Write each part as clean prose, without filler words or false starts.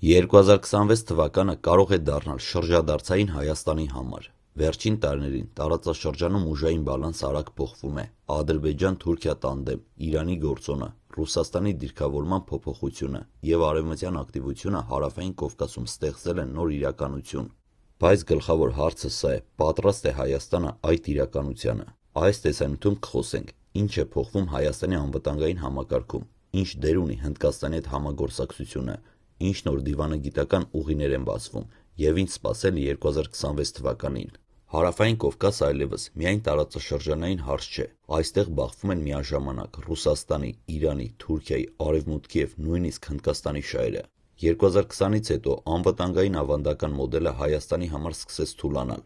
2026 թվականը կարող է դառնալ շրջադարձային Հայաստանի համար։ Վերջին տարիներին տարածաշրջանում ուժային բալանսը արագ փոխվում է։ Ադրբեջան-Թուրքիա տանդեմ, Իրանի գործոնը, Ռուսաստանի դիրքավորման փոփոխությունը եւ արևմտյան ակտիվությունը Հարավային Կովկասում ստեղծել են նոր իրականություն։ Բայց գլխավոր հարցը սա է՝ պատրաստ է Հայաստանը այդ իրականությանը։ Այս տեսանյութում կխոսենք, ինչ է փոխվում Հայաստանի անվտանգային համակարգում, ինչ դեր ունի Հնդկաստանի հետ համագործակցությունը, ինչ նոր դիվանագիտական ուղիներ են բացվում եւ ինչ սպասել 2026 թվականին։ Հարավային Կովկասը այլևս միայն տարածաշրջանային հարց չէ, այստեղ բախվում են միաժամանակ Ռուսաստանի, Իրանի, Թուրքիայի, Արևմուտքի եւ նույնիսկ Հնդկաստանի շահերը։ 2020-ից հետո անվտանգային ավանդական մոդելը Հայաստանի համար սկսեց թուլանալ։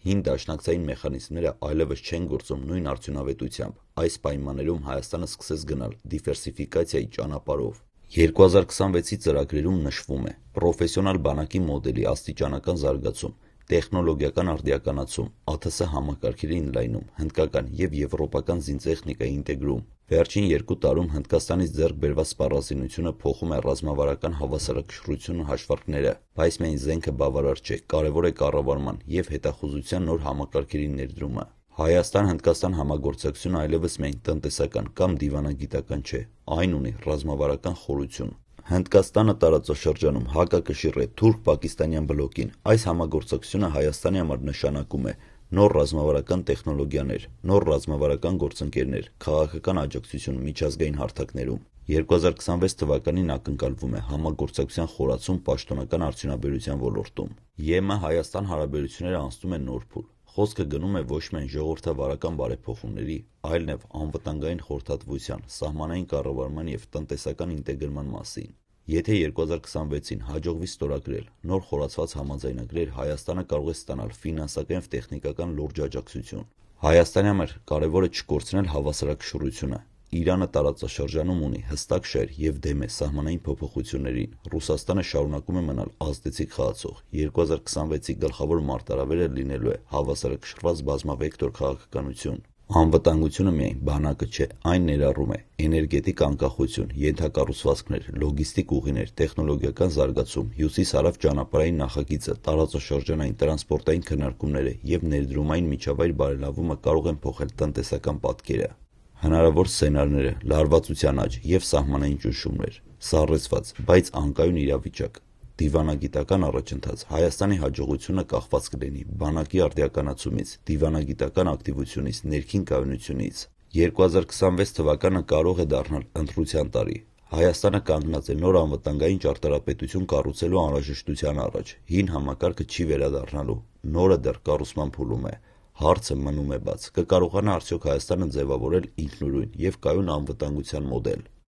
Հին դաշնակցային մեխանիզմները այլևս չեն գործում նույն արդյունավետությամբ։ Այս պայմաններում Հայաստանը սկսեց գնալ դիվերսիֆիկացիայի ճանապարհով։ 2026-ի ծրագրերում նշվում է պրոֆեսիոնալ բանակի մոդելի աստիճանական զարգացում, տեխնոլոգիական արդիականացում, ԱԹՍ համակարգերի ինլայնում, հնդկական եւ եվրոպական զինտեխնիկայի ինտեգրում։ Վերջին 2 տարում Հնդկաստանից ձեռք բերված սպառազինությունը փոխում է ռազմավարական հավասարակշռությունը հաշվարկները, բայց միայն զենքը բավարար չէ, կարևոր է կառավարման եւ հետախուզության նոր համակարգերի ներդրումը։ Հայաստան-Հնդկաստան համագործակցությունը այլևս միայն տնտեսական կամ դիվանագիտական չէ, այն ունի ռազմավարական խորություն։ Հնդկաստանը տարածաշրջանում հակակշիռ է թուրք-պակիստանյան բլոկին։ Այս համագործակցությունը Հայաստանի համար նշանակում է նոր ռազմավարական տեխնոլոգիաներ, նոր ռազմավարական գործընկերներ, քաղաքական աջակցություն միջազգային հարթակներում։ 2026 թվականին ակնկալվում է համագործակցության խորացում պաշտոնական արդյունաբերության ոլորտում։ ԵՄ-Հայաստան հարաբերությունները անցնում են նոր փուլ։ Խոսքը գնում է ոչ միայն ժողովրդավարական բարեփոխումների, այլ նաև անվտանգային խորհրդատվության, սահմանային կառավարման եւ տնտեսական ինտեգրման մասին։ Եթե 2026-ին հաջողվի ստորագրել նոր խորացված համաձայնագրեր, Հայաստանը կարող է ստանալ ֆինանսական եւ տեխնիկական լուրջ աջակցություն։ Հայաստանի համար կարևոր է չկորցնել հավասարակշռությունը։ Իրանը տարածաշրջանում ունի հստակ շահեր եւ դեմ է սահմանային փոփոխություններին։ Ռուսաստանը շարունակում է մնալ ազդեցիկ խաղացող։ 2026-ի գլխավոր մարտահրավերը լինելու է հավասարակշռված բազմավեկտոր քաղաքականություն։ Անվտանգությունը միայն բանակը չէ, այն ներառում է էներգետիկ անկախություն, ենթակառուցվածքներ, լոգիստիկ ուղիներ, տեխնոլոգիական զարգացում, հյուսիս-հարավ ճանապարհային նախագիծը, տարածաշրջանային տրանսպորտային քննարկումները եւ ներդրումային միջավայր բարելավումը կարող են փոխել տնտեսական պատկերը։ Հնարավոր սցենարները՝ լարվածության աճ եւ սահմանային ճնշումներ, սառեցված, բայց անկայուն իրավիճակ, դիվանագիտական առաջընթաց։ Հայաստանի հաջողությունը կախված կլինի բանակի արդիականացումից, դիվանագիտական ակտիվությունից, ներքին կայունությունից։ 2026 թվականը կարող է դառնալ ընտրության տարի։ Հայաստանը կանգնած է նոր անվտանգային ճարտարապետություն կառուցելու անհրաժեշտության առաջ։ Հին համակարգը չի վերադառնալու, նորը դեռ կառուցման փուլում է։ Հարցը մնում է բաց. կկարողանա արդյոք Հայաստանը ձևավորել ինքնուրույն եւ կայուն անվտանգության մոդել։